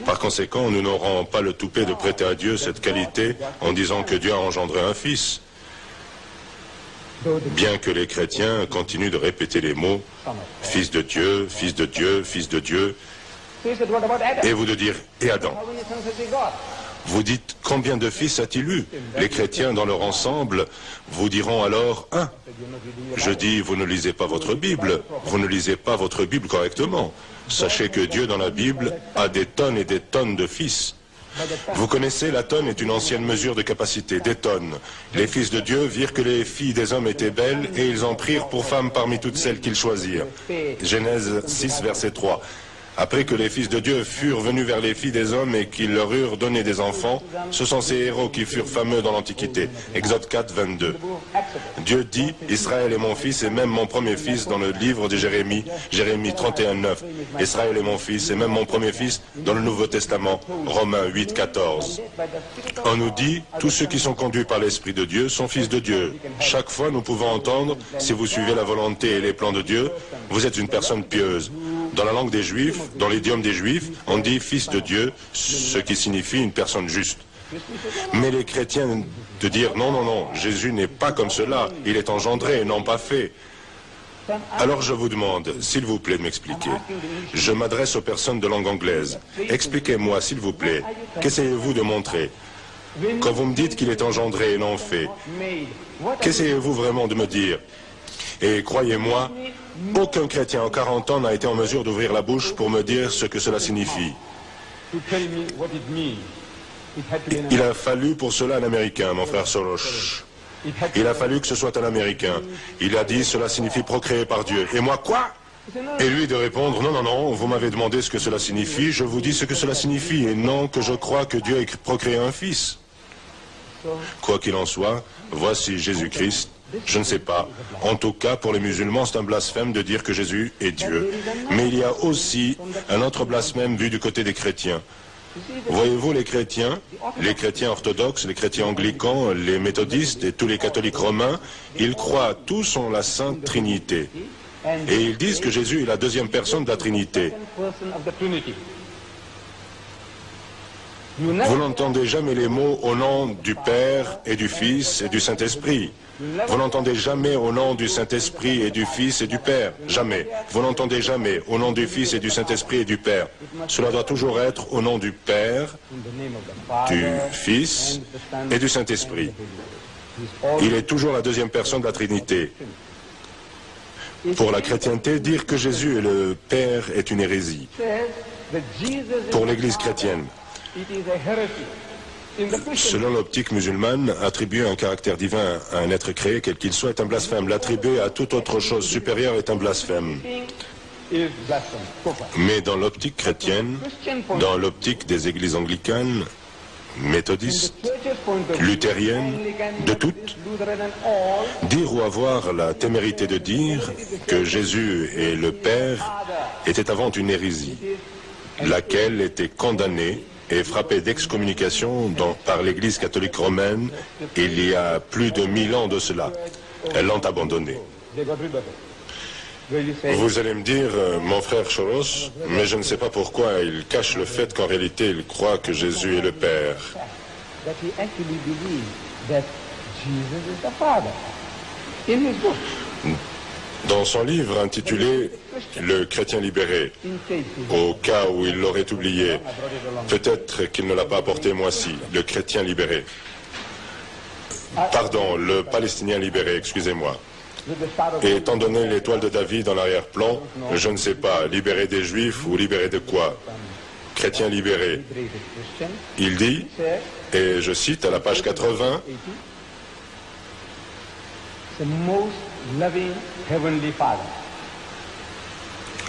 Par conséquent, nous n'aurons pas le toupet de prêter à Dieu cette qualité en disant que Dieu a engendré un fils. Bien que les chrétiens continuent de répéter les mots « Fils de Dieu, Fils de Dieu, Fils de Dieu », et vous de dire « Et Adam ». Vous dites « Combien de fils a-t-il eu » Les chrétiens dans leur ensemble vous diront alors « Un ». Je dis « Vous ne lisez pas votre Bible, vous ne lisez pas votre Bible correctement. Sachez que Dieu dans la Bible a des tonnes et des tonnes de fils. Vous connaissez, la tonne est une ancienne mesure de capacité, des tonnes. Les fils de Dieu virent que les filles des hommes étaient belles et ils en prirent pour femmes parmi toutes celles qu'ils choisirent. Genèse 6, verset 3. Après que les fils de Dieu furent venus vers les filles des hommes et qu'ils leur eurent donné des enfants, ce sont ces héros qui furent fameux dans l'Antiquité. Exode 4, 22. Dieu dit, Israël est mon fils et même mon premier fils dans le livre de Jérémie, Jérémie 31, 9. Israël est mon fils et même mon premier fils dans le Nouveau Testament, Romains 8, 14. On nous dit, tous ceux qui sont conduits par l'Esprit de Dieu sont fils de Dieu. Chaque fois, nous pouvons entendre, si vous suivez la volonté et les plans de Dieu, vous êtes une personne pieuse. Dans la langue des Juifs, dans l'idiome des Juifs, on dit fils de Dieu, ce qui signifie une personne juste. Mais les chrétiens de dire non, non, non, Jésus n'est pas comme cela, il est engendré et non pas fait. Alors je vous demande, s'il vous plaît, de m'expliquer. Je m'adresse aux personnes de langue anglaise. Expliquez-moi, s'il vous plaît, qu'essayez-vous de montrer? Quand vous me dites qu'il est engendré et non fait, qu'essayez-vous vraiment de me dire? Et croyez-moi, aucun chrétien en 40 ans n'a été en mesure d'ouvrir la bouche pour me dire ce que cela signifie. Il a fallu pour cela un Américain, mon frère Soros. Il a fallu que ce soit un Américain. Il a dit cela signifie procréer par Dieu. Et moi, quoi? Et lui de répondre, non, non, non, vous m'avez demandé ce que cela signifie, je vous dis ce que cela signifie, et non que je crois que Dieu ait procréé un fils. Quoi qu'il en soit, voici Jésus-Christ. Je ne sais pas. En tout cas, pour les musulmans, c'est un blasphème de dire que Jésus est Dieu. Mais il y a aussi un autre blasphème vu du côté des chrétiens. Voyez-vous, les chrétiens orthodoxes, les chrétiens anglicans, les méthodistes et tous les catholiques romains, ils croient tous en la Sainte Trinité. Et ils disent que Jésus est la deuxième personne de la Trinité. Vous n'entendez jamais les mots au nom du Père et du Fils et du Saint-Esprit. Vous n'entendez jamais au nom du Saint-Esprit et du Fils et du Père. Jamais. Vous n'entendez jamais au nom du Fils et du Saint-Esprit et du Père. Cela doit toujours être au nom du Père, du Fils et du Saint-Esprit. Il est toujours la deuxième personne de la Trinité. Pour la chrétienté, dire que Jésus est le Père est une hérésie. Pour l'Église chrétienne, selon l'optique musulmane, attribuer un caractère divin à un être créé, quel qu'il soit, est un blasphème. L'attribuer à toute autre chose supérieure est un blasphème. Mais dans l'optique chrétienne, dans l'optique des églises anglicanes, méthodistes, luthériennes, de toutes, dire ou avoir la témérité de dire que Jésus est le Père était avant une hérésie, laquelle était condamnée et frappée d'excommunication par l'Église catholique romaine il y a plus de 1000 ans de cela. Elles l'ont abandonnée. Vous allez me dire, mon frère Soros, mais je ne sais pas pourquoi il cache le fait qu'en réalité il croit que Jésus est le Père. Dans son livre intitulé « Le chrétien libéré », au cas où il l'aurait oublié, peut-être qu'il ne l'a pas apporté moi-ci, le chrétien libéré. Pardon, le palestinien libéré, excusez-moi. Et étant donné l'étoile de David dans l'arrière-plan, je ne sais pas, libéré des Juifs ou libéré de quoi? Chrétien libéré. Il dit, et je cite à la page 80,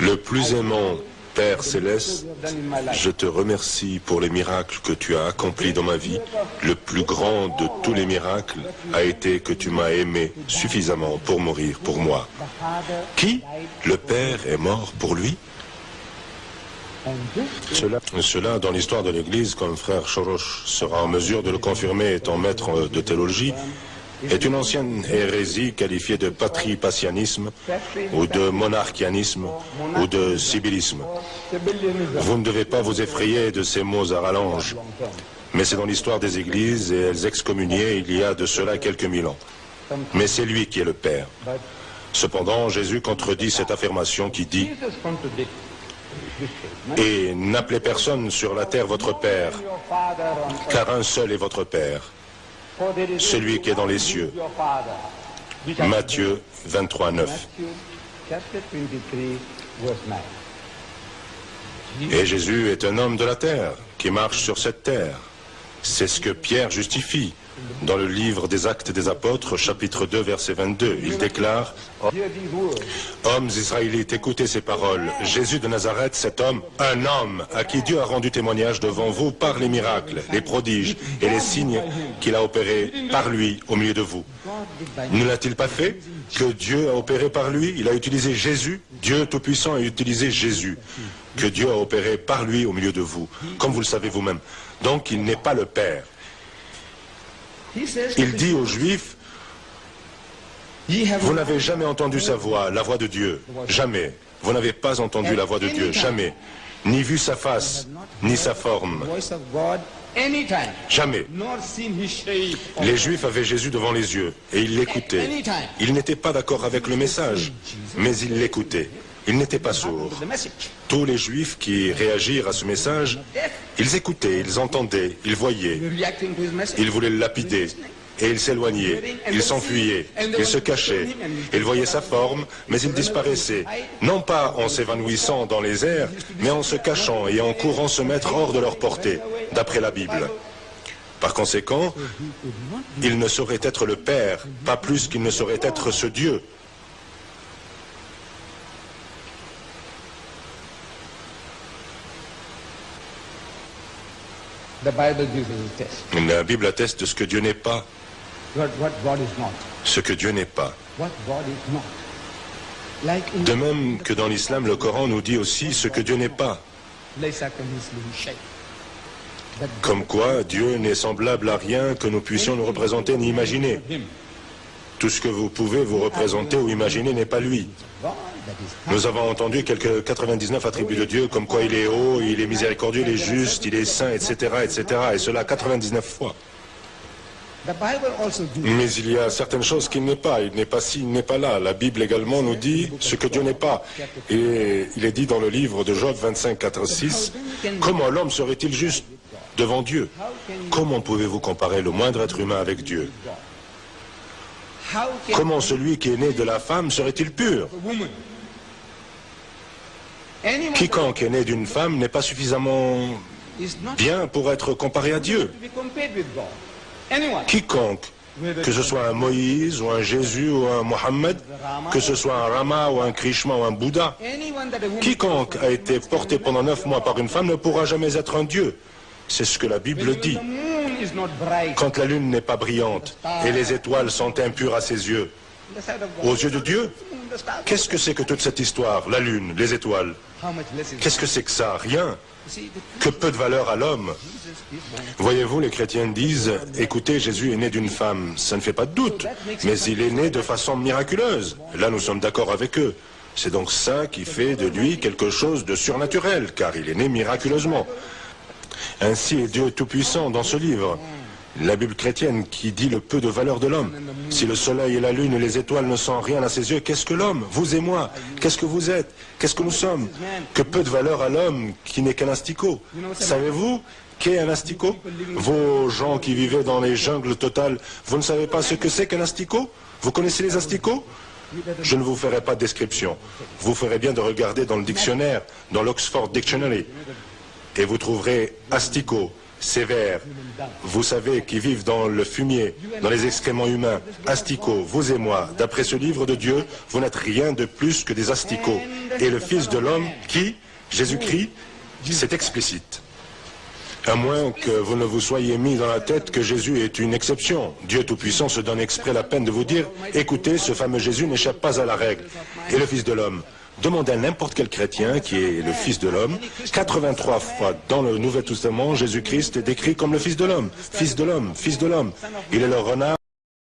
le plus aimant Père céleste, je te remercie pour les miracles que tu as accomplis dans ma vie. Le plus grand de tous les miracles a été que tu m'as aimé suffisamment pour mourir pour moi. Qui? Le Père est mort pour lui? Cela, dans l'histoire de l'Église, comme frère Soros sera en mesure de le confirmer étant maître de théologie, est une ancienne hérésie qualifiée de patripassianisme ou de monarchianisme ou de sibyllisme. Vous ne devez pas vous effrayer de ces mots à rallonge, mais c'est dans l'histoire des églises et elles excommuniaient il y a de cela quelques mille ans. Mais c'est lui qui est le Père. Cependant, Jésus contredit cette affirmation qui dit « Et n'appelez personne sur la terre votre Père, car un seul est votre Père, celui qui est dans les cieux. » Matthieu 23, 9. Et Jésus est un homme de la terre, qui marche sur cette terre. C'est ce que Pierre justifie. Dans le livre des Actes des Apôtres, chapitre 2, verset 22, il déclare « Hommes israélites, écoutez ces paroles. Jésus de Nazareth, cet homme, un homme à qui Dieu a rendu témoignage devant vous par les miracles, les prodiges et les signes qu'il a opérés par lui au milieu de vous. Ne l'a-t-il pas fait? Que Dieu a opéré par lui? Il a utilisé Jésus. Dieu Tout-Puissant a utilisé Jésus. Que Dieu a opéré par lui au milieu de vous, comme vous le savez vous-même. Donc il n'est pas le Père. Il dit aux Juifs, vous n'avez jamais entendu sa voix, la voix de Dieu, jamais. Vous n'avez pas entendu la voix de Dieu, jamais. Ni vu sa face, ni sa forme. Jamais. Les Juifs avaient Jésus devant les yeux et ils l'écoutaient. Ils n'étaient pas d'accord avec le message, mais ils l'écoutaient. Ils n'étaient pas sourds. Tous les Juifs qui réagirent à ce message, ils écoutaient, ils entendaient, ils voyaient. Ils voulaient le lapider et ils s'éloignaient, ils s'enfuyaient, ils se cachaient. Ils voyaient sa forme, mais il disparaissait. Non pas en s'évanouissant dans les airs, mais en se cachant et en courant se mettre hors de leur portée, d'après la Bible. Par conséquent, il ne saurait être le Père, pas plus qu'il ne saurait être ce Dieu. La Bible atteste de ce que Dieu n'est pas. Ce que Dieu n'est pas. De même que dans l'islam, le Coran nous dit aussi ce que Dieu n'est pas. Comme quoi, Dieu n'est semblable à rien que nous puissions nous représenter ni imaginer. Tout ce que vous pouvez vous représenter ou imaginer n'est pas lui. Nous avons entendu quelques 99 attributs de Dieu, comme quoi il est haut, il est miséricordieux, il est juste, il est saint, etc., etc., et cela 99 fois. Mais il y a certaines choses qu'il n'est pas. Il n'est pas ci, il n'est pas là. La Bible également nous dit ce que Dieu n'est pas. Et il est dit dans le livre de Job 25, 4, 6, « Comment l'homme serait-il juste devant Dieu? Comment pouvez-vous comparer le moindre être humain avec Dieu? Comment celui qui est né de la femme serait-il pur? Quiconque est né d'une femme n'est pas suffisamment bien pour être comparé à Dieu. Quiconque, que ce soit un Moïse ou un Jésus ou un Mohammed, que ce soit un Rama ou un Krishna ou un Bouddha, quiconque a été porté pendant 9 mois par une femme ne pourra jamais être un Dieu. C'est ce que la Bible dit. Quand la lune n'est pas brillante et les étoiles sont impures à ses yeux, aux yeux de Dieu, qu'est-ce que c'est que toute cette histoire? La lune, les étoiles. Qu'est-ce que c'est que ça? Rien. Que peu de valeur à l'homme. Voyez-vous, les chrétiens disent, écoutez, Jésus est né d'une femme. Ça ne fait pas de doute, mais il est né de façon miraculeuse. Là, nous sommes d'accord avec eux. C'est donc ça qui fait de lui quelque chose de surnaturel, car il est né miraculeusement. Ainsi est Dieu Tout-Puissant dans ce livre. La Bible chrétienne qui dit le peu de valeur de l'homme. Si le soleil et la lune et les étoiles ne sont rien à ses yeux, qu'est-ce que l'homme? Vous et moi. Qu'est-ce que vous êtes? Qu'est-ce que nous sommes? Que peu de valeur à l'homme qui n'est qu'un asticot. Savez-vous qu'est un asticot? Vos gens qui vivaient dans les jungles totales, vous ne savez pas ce que c'est qu'un asticot? Vous connaissez les asticots? Je ne vous ferai pas de description. Vous ferez bien de regarder dans le dictionnaire, dans l'Oxford Dictionary, et vous trouverez asticot, sévère, vous savez, qui vivent dans le fumier, dans les excréments humains, asticots, vous et moi, d'après ce livre de Dieu, vous n'êtes rien de plus que des asticots. Et le Fils de l'homme, qui, Jésus-Christ, c'est explicite. À moins que vous ne vous soyez mis dans la tête que Jésus est une exception. Dieu Tout-Puissant se donne exprès la peine de vous dire, écoutez, ce fameux Jésus n'échappe pas à la règle. Et le Fils de l'homme? Demandez à n'importe quel chrétien qui est le Fils de l'homme. 83 fois dans le Nouveau Testament, Jésus-Christ est décrit comme le Fils de l'homme. Fils de l'homme, Fils de l'homme. Il est le renard.